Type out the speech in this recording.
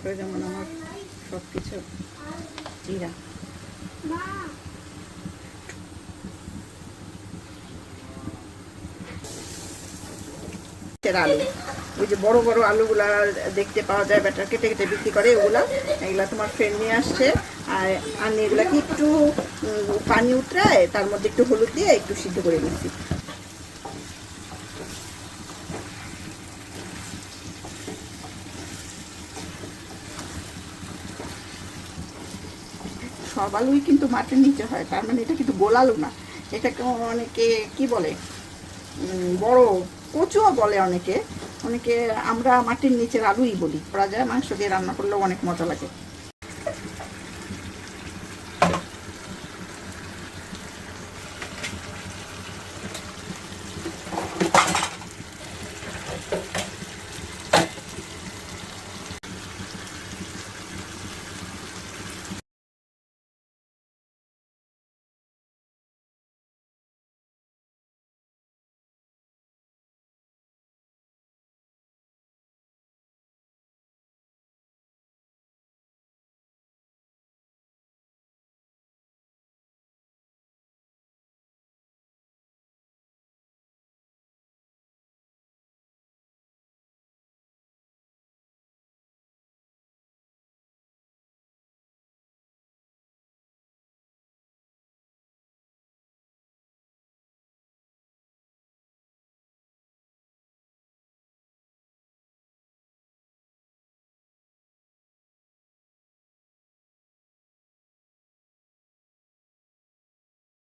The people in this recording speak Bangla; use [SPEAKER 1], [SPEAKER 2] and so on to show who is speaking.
[SPEAKER 1] করে যেমন আমার সব কিছু জিরা। আলু, ওই যে বড় বড় আলুগুলা দেখতে পাওয়া যায়, ব্যাটার কেটে কেটে বিক্রি করে, এগুলা তোমার ফ্রেন্ড নিয়ে আসছে। আর আমি এগুলাকে একটু পানি উতরায় তার মধ্যে একটু হলুদ দিয়ে একটু সিদ্ধ করে নিচ্ছি। সব আলুই কিন্তু মাটির নিচে হয়, তার মানে এটা কিন্তু গোল আলু না, এটাকে অনেকে কি বলে, বড় কচুও বলে অনেকে, অনেকে আমরা মাটির নিচের আলুই বলি। করা যায়, মাংস দিয়ে রান্না করলেও অনেক মজা লাগে।